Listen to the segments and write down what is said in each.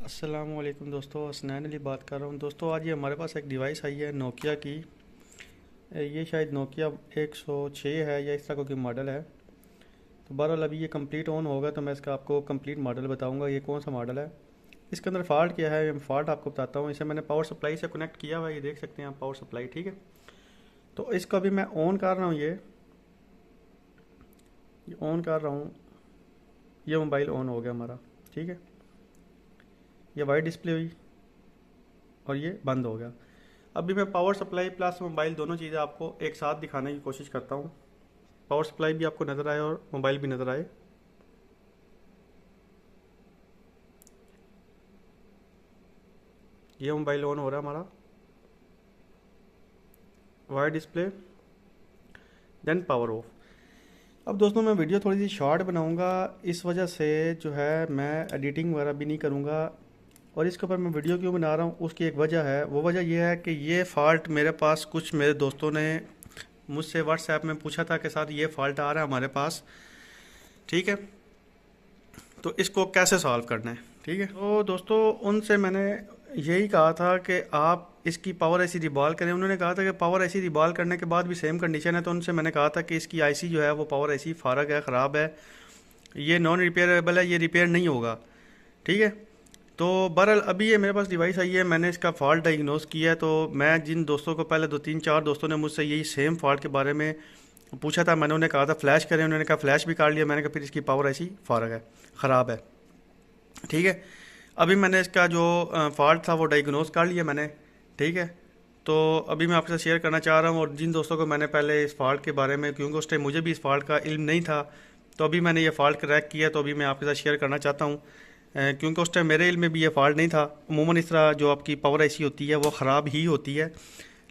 अस्सलामुअलैकुम दोस्तों, हसनैन अली बात कर रहा हूँ। दोस्तों आज ये हमारे पास एक डिवाइस आई है नोकिया की। ये शायद नोकिया 106 है या इस तरह कोई मॉडल है। तो बहरहाल अभी ये कंप्लीट ऑन होगा तो मैं इसका आपको कंप्लीट मॉडल बताऊंगा ये कौन सा मॉडल है। इसके अंदर फ़ॉल्ट क्या है, मैं फ़ॉल्ट आपको बताता हूँ। इसे मैंने पावर सप्लाई से कनेक्ट किया हुआ है, ये देख सकते हैं आप पावर सप्लाई, ठीक है। तो इसको अभी मैं ऑन कर रहा हूँ, ये ऑन कर रहा हूँ। ये मोबाइल ऑन हो गया हमारा, ठीक है। ये वाइट डिस्प्ले हुई और ये बंद हो गया। अभी मैं पावर सप्लाई प्लस मोबाइल दोनों चीज़ें आपको एक साथ दिखाने की कोशिश करता हूँ। पावर सप्लाई भी आपको नज़र आए और मोबाइल भी नज़र आए। ये मोबाइल ऑन हो रहा है हमारा, white display, then power off. अब दोस्तों मैं वीडियो थोड़ी सी शॉर्ट बनाऊंगा, इस वजह से जो है मैं एडिटिंग वगैरह भी नहीं करूंगा। और इसके ऊपर मैं वीडियो क्यों बना रहा हूँ उसकी एक वजह है। वो वजह यह है कि ये फ़ॉल्ट मेरे पास कुछ मेरे दोस्तों ने मुझसे व्हाट्सएप में पूछा था कि साथ ये फ़ॉल्ट आ रहा है हमारे पास, ठीक है। तो इसको कैसे सॉल्व करना है, ठीक है। तो दोस्तों उनसे मैंने यही कहा था कि आप इसकी पावर आईसी रिबॉल करें। उन्होंने कहा था कि पावर आईसी रिबॉल करने के बाद भी सेम कंडीशन है। तो उनसे मैंने कहा था कि इसकी आईसी जो है वो पावर आईसी फारग है, ख़राब है, ये नॉन रिपेयरेबल है, ये रिपेयर नहीं होगा, ठीक है। तो बहरहाल अभी ये मेरे पास डिवाइस आई है, मैंने इसका फॉल्ट डायग्नोस किया है। तो मैं जिन दोस्तों को पहले 2 3 4 दोस्तों ने मुझसे यही सेम फॉल्ट के बारे में पूछा था, मैंने उन्हें कहा था फ्लैश करें। उन्होंने कहा फ्लैश भी कर लिया। मैंने कहा फिर इसकी पावर ऐसी फारग है, ख़राब है, ठीक है। अभी मैंने इसका जो फॉल्ट था वो डायग्नोस कर लिया मैंने, ठीक है। तो अभी मैं आपके साथ शेयर करना चाह रहा हूँ। और जिन दोस्तों को मैंने पहले इस फॉल्ट के बारे में, क्योंकि उस टाइम मुझे भी इस फॉल्ट का इल्म नहीं था, तो अभी मैंने ये फॉल्ट क्रैक किया, तो अभी मैं आपके साथ शेयर करना चाहता हूँ। क्योंकि उस टाइम मेरे इल्म में भी ये फॉल्ट नहीं था। अमूमन इस तरह जो आपकी पावर ऐसी होती है वो ख़राब ही होती है,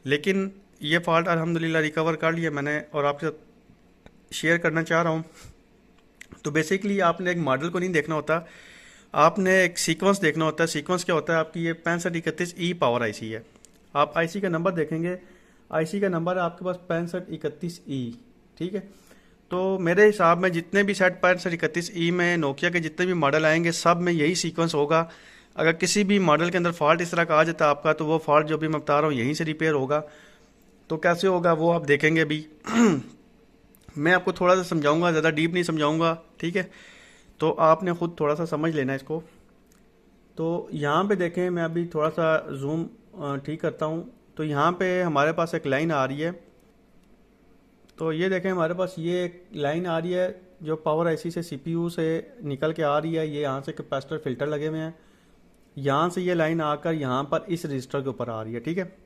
लेकिन ये फॉल्ट अल्हम्दुलिल्लाह रिकवर कर लिया मैंने और आपके साथ शेयर करना चाह रहा हूँ। तो बेसिकली आपने एक मॉडल को नहीं देखना होता, आपने एक सीक्वेंस देखना होता है। सीक्वेंस क्या होता है, आपकी ये 6531E पावर आईसी है। आप आईसी का नंबर देखेंगे, आईसी का नंबर है आपके पास 6531E, ठीक है। तो मेरे हिसाब में जितने भी सेट 6531E में नोकिया के जितने भी मॉडल आएंगे सब में यही सीक्वेंस होगा। अगर किसी भी मॉडल के अंदर फॉल्ट इस तरह का आ जाता है आपका, तो वो फॉल्ट जो भी मैं बता रहा हूँ यहीं से रिपेयर होगा। तो कैसे होगा वो आप देखेंगे अभी। मैं आपको थोड़ा सा समझाऊंगा, ज़्यादा डीप नहीं समझाऊंगा, ठीक है। तो आपने खुद थोड़ा सा समझ लेना है इसको। तो यहाँ पे देखें, मैं अभी थोड़ा सा जूम ठीक करता हूँ। तो यहाँ पे हमारे पास एक लाइन आ रही है। तो ये देखें हमारे पास ये एक लाइन आ रही है जो पावर आईसी से सीपीयू से निकल के आ रही है। ये यहाँ से कैपेसिटर फिल्टर लगे हुए हैं, यहाँ से ये लाइन आकर यहाँ पर इस रजिस्टर के ऊपर आ रही है, ठीक है।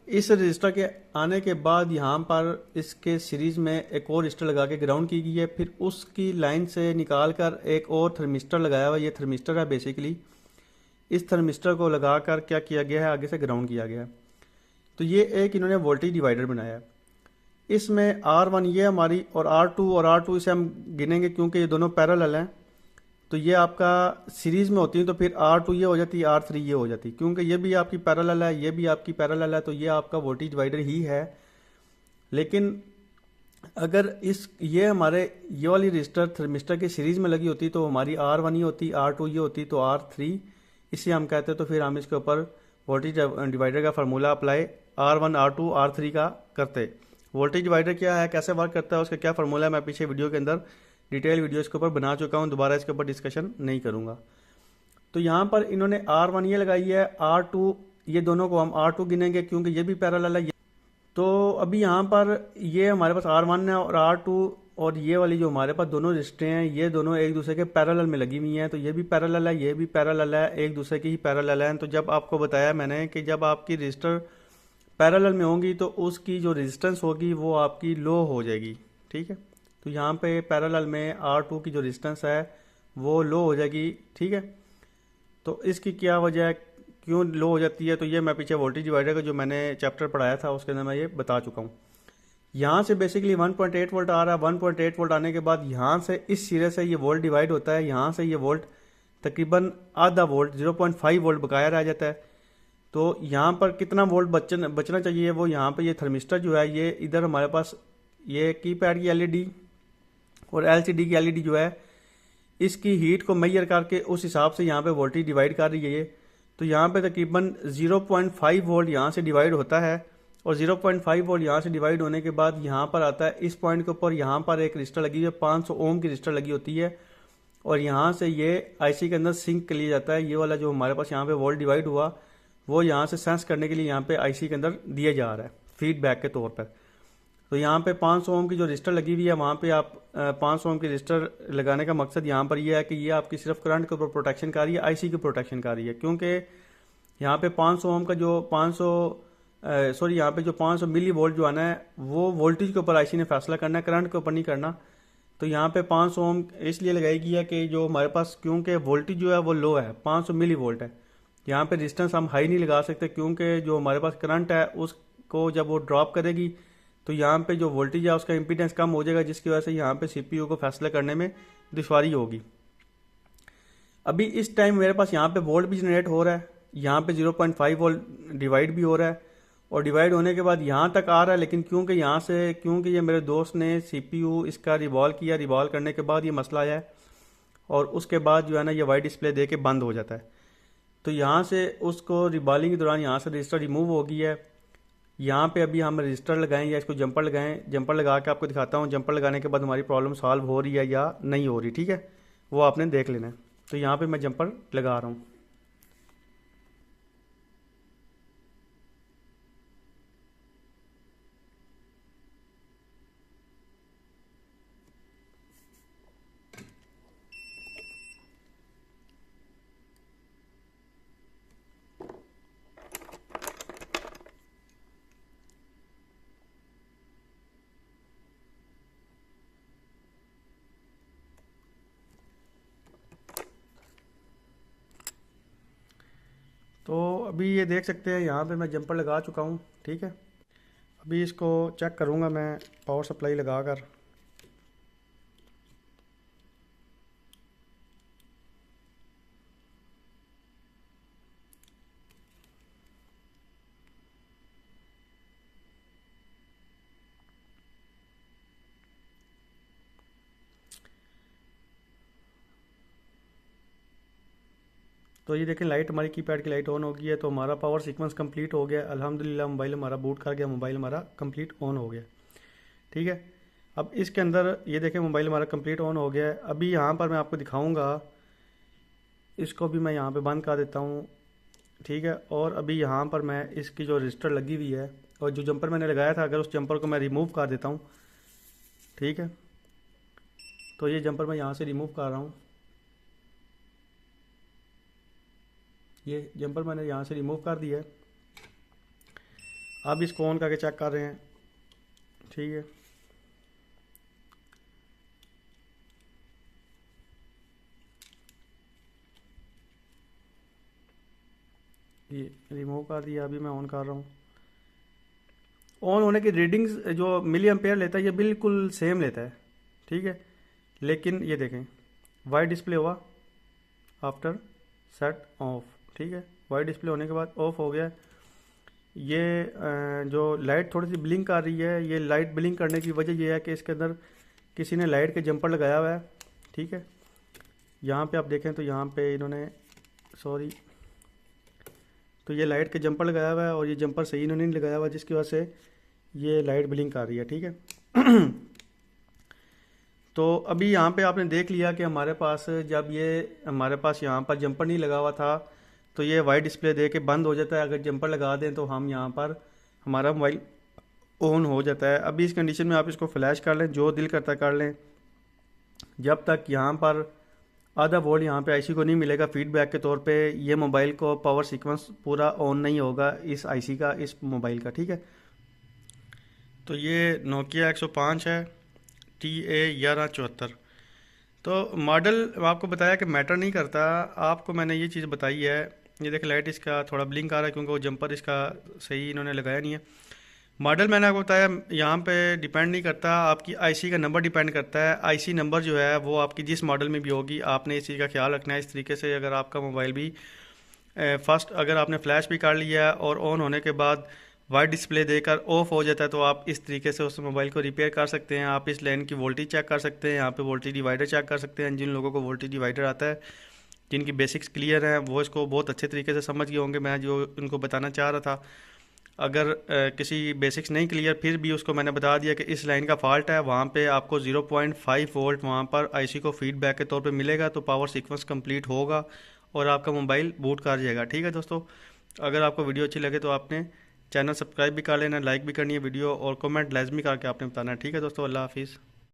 इस रजिस्टर के आने के बाद यहाँ पर इसके सीरीज में एक और रजिस्टर लगा के ग्राउंड की गई है। फिर उसकी लाइन से निकाल कर एक और थर्मिस्टर लगाया हुआ, ये थर्मिस्टर है बेसिकली। इस थर्मिस्टर को लगाकर क्या किया गया है, आगे से ग्राउंड किया गया है। तो ये एक इन्होंने वोल्टेज डिवाइडर बनाया है। इसमें R1 ये हमारी और R2 इसे हम गिनेंगे क्योंकि ये दोनों पैरेलल हैं। तो ये आपका सीरीज में होती है, तो फिर R2 ये हो जाती है, R3 ये हो जाती है, क्योंकि ये भी आपकी पैरेलल है, ये भी आपकी पैरेलल है। तो ये आपका वोल्टेज डिवाइडर ही है। लेकिन अगर ये हमारे ये वाली रजिस्टर थर्मिस्टर की सीरीज में लगी होती तो हमारी R1 ये होती, R2 ये होती, तो R3 इसे हम कहते हैं। तो फिर हम इसके ऊपर वोल्टेज डिवाइडर का formula apply R1 R2 R3 का करते। वोल्टेज डिवाइडर क्या है, कैसे वर्क करता है, उसका क्या फार्मूला है, मैं पीछे वीडियो के अंदर डिटेल वीडियो इसके ऊपर बना चुका हूँ, दोबारा इसके ऊपर डिस्कशन नहीं करूँगा। तो यहाँ पर इन्होंने R1 ये लगाई है, R2 ये दोनों को हम R2 गिनेंगे क्योंकि ये भी पैरेलल है। तो अभी यहाँ पर ये हमारे पास R1 है और R2 और ये वाली जो हमारे पास दोनों रजिस्टरें हैं ये दोनों एक दूसरे के पैरेलल में लगी हुई हैं। तो ये भी पैरेलल है, ये भी पैरेलल है, एक दूसरे की ही पैरेलल है। तो जब आपको बताया मैंने कि जब आपकी रजिस्टर पैरेलल में होंगी तो उसकी जो रेजिस्टेंस होगी वो आपकी लो हो जाएगी, ठीक है। तो यहाँ पे पैरेलल में R2 की जो रेजिस्टेंस है वो लो हो जाएगी, ठीक है। तो इसकी क्या वजह है, क्यों लो हो जाती है, तो ये मैं पीछे वोल्टेज डिवाइडर का जो मैंने चैप्टर पढ़ाया था उसके अंदर मैं ये बता चुका हूँ। यहाँ से बेसिकली 1.8 वोल्ट आ रहा है। 1.8 वोल्ट आने के बाद यहाँ से इस सिरे से ये वोल्ट डिवाइड होता है, यहाँ से ये वोल्ट तकरीबन आधा वोल्ट 0.5 वोल्ट बकाया रह जाता है। तो यहाँ पर कितना वोल्ट बचना चाहिए, वो यहाँ पर ये थर्मिस्टर जो है ये इधर हमारे पास ये कीपैड की एलईडी और एलसीडी की एलईडी जो है इसकी हीट को मेजर करके उस हिसाब से यहाँ पे वोल्टेज डिवाइड कर रही है ये। तो यहाँ पे तकरीबन 0.5 वोल्ट यहाँ से डिवाइड होता है और 0.5 वोल्ट यहाँ से डिवाइड होने के बाद यहाँ पर आता है इस पॉइंट के ऊपर, यहाँ पर एक रजिस्टर लगी है, 500 ओम की रजिस्टर लगी होती है और यहाँ से ये आईसी के अंदर सिंक कर लिया जाता है। ये वाला जो हमारे पास यहाँ पे वोल्ट डिवाइड हुआ वो यहाँ से सेंस करने के लिए यहाँ पे आईसी के अंदर दिया जा रहा है फीडबैक के तौर पर। तो यहाँ पे 500 ओम की जो रजिस्टर लगी हुई है वहाँ पे आप 500 ओम की रजिस्टर लगाने का मकसद यहाँ पर ये है कि ये आपकी सिर्फ करंट के ऊपर प्रोटेक्शन कर रही है, आईसी की प्रोटेक्शन कर रही है। क्योंकि यहाँ पे 500 ओम का जो 500 यहाँ पे जो 500 मिली वोल्ट जो आना है वो वोल्टेज के ऊपर आईसी ने फैसला करना है, करंट के ऊपर नहीं करना। तो यहाँ पे 500 ओम इसलिए लगाई गई है कि जो हमारे पास, क्योंकि वोल्टेज जो है वो लो है, 500 मिली वोल्ट है, यहाँ पे रेजिस्टेंस हम हाई नहीं लगा सकते क्योंकि जो हमारे पास करंट है उसको जब वो ड्रॉप करेगी तो यहाँ पे जो वोल्टेज है उसका इम्पीडेंस कम हो जाएगा, जिसकी वजह से यहाँ पे सीपीयू को फैसला करने में दुश्वारी होगी। अभी इस टाइम मेरे पास यहाँ पे वोल्ट भी जनरेट हो रहा है, यहाँ पे 0.5 वोल्ट डिवाइड भी हो रहा है और डिवाइड होने के बाद यहाँ तक आ रहा है। लेकिन क्योंकि ये मेरे दोस्त ने सीपीयू इसका रिवॉल्व किया, रिवॉल्व करने के बाद ये मसला आया है और उसके बाद जो है ना ये वाइट डिस्प्ले दे के बंद हो जाता है। तो यहाँ से उसको रिबॉलिंग के दौरान यहाँ से रजिस्टर रिमूव हो गई है। यहाँ पे अभी हम रजिस्टर लगाएं या इसको जंपर लगाएं, जंपर लगा के आपको दिखाता हूँ। जंपर लगाने के बाद हमारी प्रॉब्लम सॉल्व हो रही है या नहीं हो रही, ठीक है, वो आपने देख लेना है। तो यहाँ पे मैं जंपर लगा रहा हूँ। तो अभी ये देख सकते हैं यहाँ पे मैं जंपर लगा चुका हूँ, ठीक है। अभी इसको चेक करूँगा मैं पावर सप्लाई लगा कर। तो ये देखें लाइट, हमारी कीपैड की लाइट ऑन हो गई है। तो हमारा पावर सीक्वेंस कंप्लीट हो गया अल्हम्दुलिल्लाह। मोबाइल हमारा बूट कर गया, मोबाइल हमारा कंप्लीट ऑन हो गया, ठीक है। अब इसके अंदर ये देखें मोबाइल हमारा कंप्लीट ऑन हो गया है। अभी यहाँ पर मैं आपको दिखाऊंगा, इसको भी मैं यहाँ पे बंद कर देता हूँ, ठीक है। और अभी यहाँ पर मैं इसकी जो रजिस्टर लगी हुई है और जो जंपर मैंने लगाया था, अगर उस जंपर को मैं रिमूव कर देता हूँ, ठीक है। तो ये जंपर मैं यहाँ से रिमूव कर रहा हूँ, ये जंपर मैंने यहाँ से रिमूव कर दिया है। अब इसको ऑन करके चेक कर रहे हैं, ठीक है। ये रिमूव कर दिया, अभी मैं ऑन कर रहा हूँ। ऑन होने की रीडिंग्स जो मिली एम्पेयर लेता है ये बिल्कुल सेम लेता है, ठीक है। लेकिन ये देखें वाइट डिस्प्ले हुआ आफ्टर सेट ऑफ, ठीक है। वाइट डिस्प्ले होने के बाद ऑफ हो गया। ये जो लाइट थोड़ी सी ब्लिंक आ रही है, ये लाइट ब्लिंक करने की वजह यह है कि इसके अंदर किसी ने लाइट के जंपर लगाया हुआ है, ठीक है। यहाँ पे आप देखें तो यहाँ पे इन्होंने तो ये लाइट के जंपर लगाया हुआ है और ये जंपर सही इन्होंने नहीं लगाया हुआ, जिसकी वजह से ये लाइट ब्लिंक आ रही है, ठीक है। तो अभी यहाँ पे आपने देख लिया कि हमारे पास जब ये हमारे पास यहाँ पर जंपर नहीं लगा हुआ था तो ये वाइट डिस्प्ले दे के बंद हो जाता है। अगर जंपर लगा दें तो हम यहाँ पर हमारा मोबाइल ऑन हो जाता है। अभी इस कंडीशन में आप इसको फ्लैश कर लें, जो दिल करता कर लें, जब तक यहाँ पर आधा वोल्ट यहाँ पे आईसी को नहीं मिलेगा फीडबैक के तौर पे, ये मोबाइल को पावर सीक्वेंस पूरा ऑन नहीं होगा इस आईसी का, इस मोबाइल का, ठीक है। तो ये नोकिया 105 है TA1174। तो मॉडल आपको बताया कि मैटर नहीं करता, आपको मैंने ये चीज़ बताई है। ये देख लाइट इसका थोड़ा ब्लिंक आ रहा है क्योंकि वो जंपर इसका सही इन्होंने लगाया नहीं है। मॉडल मैंने आपको बताया यहाँ पे डिपेंड नहीं करता, आपकी आईसी का नंबर डिपेंड करता है। आईसी नंबर जो है वो आपकी जिस मॉडल में भी होगी, आपने इस चीज़ का ख्याल रखना है। इस तरीके से अगर आपका मोबाइल भी फर्स्ट अगर आपने फ्लैश भी कर लिया और ऑन होने के बाद वाइट डिस्प्ले देकर ऑफ हो जाता है, तो आप इस तरीके से उस मोबाइल को रिपेयर कर सकते हैं। आप इस लाइन की वोल्टेज चेक कर सकते हैं, यहाँ पे वोल्टेज डिवाइडर चेक कर सकते हैं। जिन लोगों को वोल्टेज डिवाइडर आता है, जिनकी बेसिक्स क्लियर हैं, वो इसको बहुत अच्छे तरीके से समझ गए होंगे मैं जो उनको बताना चाह रहा था। अगर किसी बेसिक्स नहीं क्लियर, फिर भी उसको मैंने बता दिया कि इस लाइन का फॉल्ट है, वहाँ पे आपको 0.5 वोल्ट वहाँ पर आईसी को फीडबैक के तौर पे मिलेगा, तो पावर सीक्वेंस कंप्लीट होगा और आपका मोबाइल बूट कर जाएगा। ठीक है दोस्तों, अगर आपको वीडियो अच्छी लगे तो आपने चैनल सब्सक्राइब भी कर लेना, लाइक भी करनी है वीडियो, और कमेंट लाजमी करके आपने बताना है। ठीक है दोस्तों, अल्लाह हाफिज़।